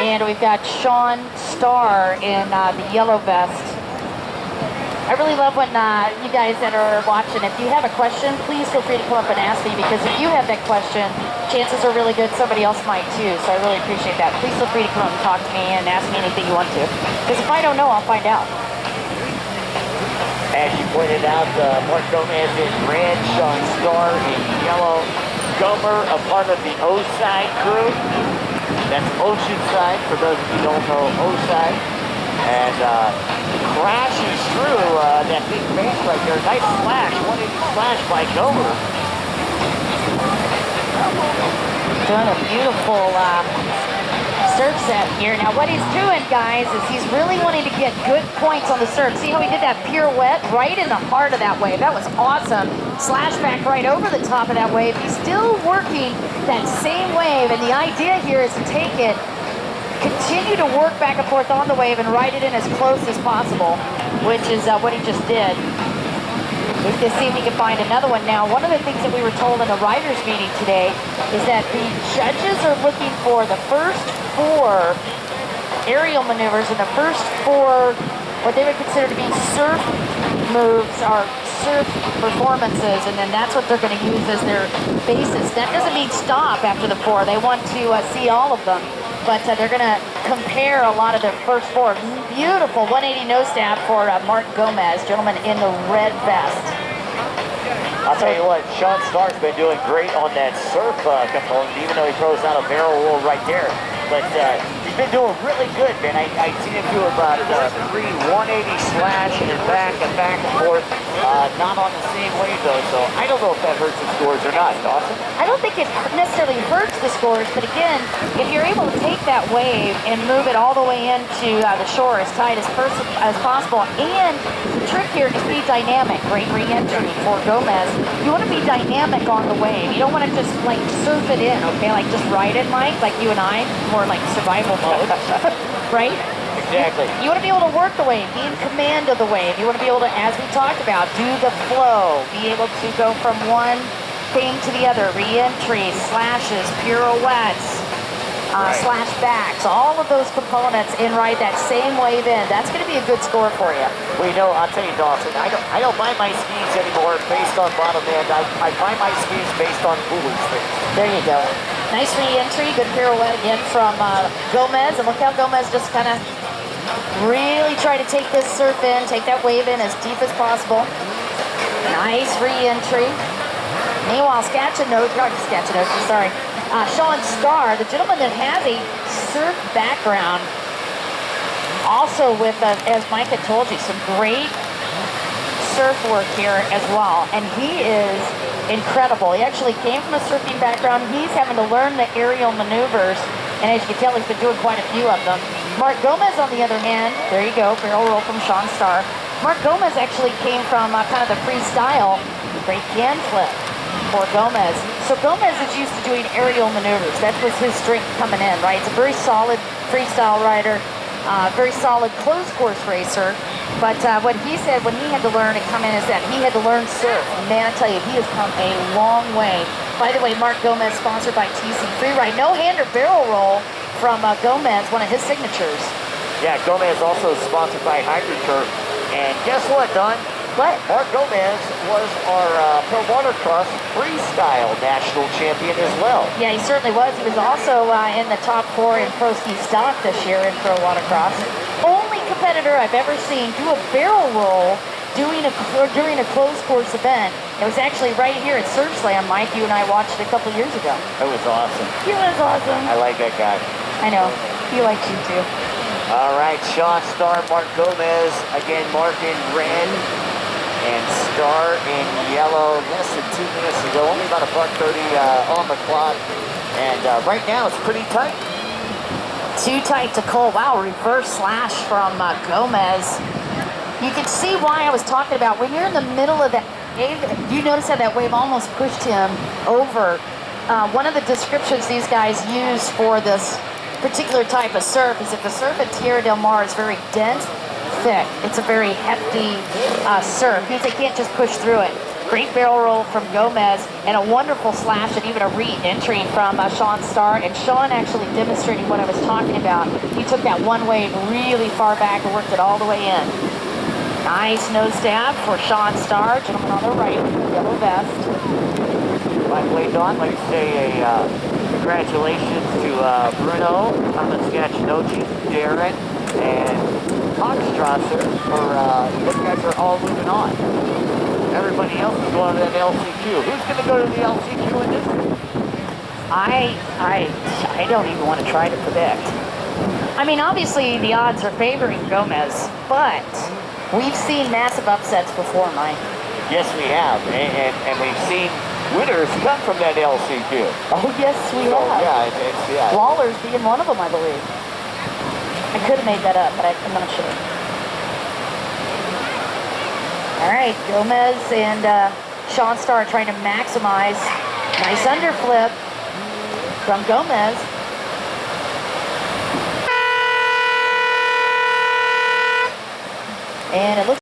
And we've got Sean Starr in the yellow vest. I really love when you guys that are watching, if you have a question, please feel free to come up and ask me, because if you have that question, chances are really good somebody else might too. So I really appreciate that. Please feel free to come up and talk to me and ask me anything you want to. Because if I don't know, I'll find out. As you pointed out, Mark Gomez in red, Sean Starr in yellow. Gomer, a part of the O-side crew. That's Oceanside, for those of you who don't know O-side. And crashes through that big bank right there. Nice slash, 180 slash by Gomer. Doing a beautiful surf set here. Now what he's doing, guys, is he's really wanting to get good points on the surf. See how he did that pirouette right in the heart of that wave? That was awesome. Slash back right over the top of that wave. He's still working that same wave, and the idea here is to take it, continue to work back and forth on the wave and ride it in as close as possible, which is what he just did. He's going to see if he can find another one. Now, one of the things that we were told in the riders meeting today is that the judges are looking for the first 4 aerial maneuvers and the first 4 what they would consider to be surf moves or surf performances, and then that's what they're going to use as their basis. That doesn't mean stop after the 4. They want to see all of them. But they're going to compare a lot of their first 4. Beautiful 180 nose stab for Mark Gomez, gentleman in the red vest. I'll tell you what, Sean Starr's been doing great on that surf component, even though he throws out a barrel roll right there. But he's been doing really good, man. I seen him do about 3 180 slash and back and forth. Not on the same wave though, so I don't know if that hurts the scores or not. Dawson? I don't think it necessarily hurts the scores, but again, if you're able to take that wave and move it all the way into the shore as tight as possible, and the trick here is be dynamic. Great re-entry for Gomez. You want to be dynamic on the wave. You don't want to just like surf it in, okay? Like just ride it, Mike, like you and I, more like survival mode, right? Exactly. You want to be able to work the wave, be in command of the wave. You want to be able to, as we talked about, do the flow, be able to go from one thing to the other, re-entry, slashes, pirouettes, slash backs, all of those components in ride that same wave in. That's going to be a good score for you. Well, you know, I'll tell you, Dawson, I don't buy my skis anymore based on bottom end. I buy my skis based on buoy strings. There you go. Nice re-entry, good pirouette again from Gomez, and look how Gomez just kind of really try to take this surf in, take that wave in as deep as possible. Nice re-entry. Meanwhile, Sean Starr, the gentleman that has a surf background, also with, as Mike had told you, some great surf work here as well. And he is incredible. He actually came from a surfing background. He's having to learn the aerial maneuvers, and as you can tell, he's been doing quite a few of them. Mark Gomez, on the other hand, there you go, barrel roll from Sean Starr. Mark Gomez actually came from kind of the freestyle, great can flip for Gomez. So Gomez is used to doing aerial maneuvers. That was his strength coming in, right? It's a very solid freestyle rider, very solid closed course racer. But what he said when he had to learn and come in is that he had to learn surf. Man, I tell you, he has come a long way. By the way, Mark Gomez, sponsored by TC Freeride. No-hander barrel roll from Gomez, one of his signatures. Yeah, Gomez also sponsored by HydroTurf. And guess what, Don? What? Mark Gomez was our pro watercross freestyle national champion as well. Yeah, he certainly was. He was also in the top 4 in pro ski stock this year in pro watercross. Only competitor I've ever seen do a barrel roll during a closed course event. It was actually right here at Surf Slam, Mike. You and I watched it a couple years ago. It was awesome. He was awesome. I like that guy. I know. He likes you too. All right, Sean Starr, Mark Gomez. Again, Mark in red and Starr in yellow. Less than 2 minutes ago, only about $1:30 on the clock. And right now it's pretty tight. Too tight to Cole. Wow, reverse slash from Gomez. You can see why I was talking about when you're in the middle of that wave. You notice how that wave almost pushed him over. One of the descriptions these guys use for this particular type of surf is if the surf at Tierra del Mar is very dense, thick, it's a very hefty surf. Means they can't just push through it. Great barrel roll from Gomez, and a wonderful slash and even a re-entry from Starr. And Sean actually demonstrating what I was talking about. He took that one wave really far back and worked it all the way in. Nice nose stab for Starr, gentleman on the right, yellow vest. By the way, Don, I'd like to say a congratulations to Bruno, Thomas Gacinoci, Darren, and Hochstrasser for those guys are all moving on. Everybody else is going to that LCQ. Who's going to go to the LCQ in this? I don't even want to try to predict. I mean, obviously the odds are favoring Gomez, but we've seen massive upsets before, Mike. Yes, we have, and we've seen winners come from that LCQ. Oh, yes, we So, have. yeah. Lawler's being one of them, I believe. I could have made that up, but I'm not sure. All right, Gomez and Starr trying to maximize. Nice underflip from Gomez. And it looks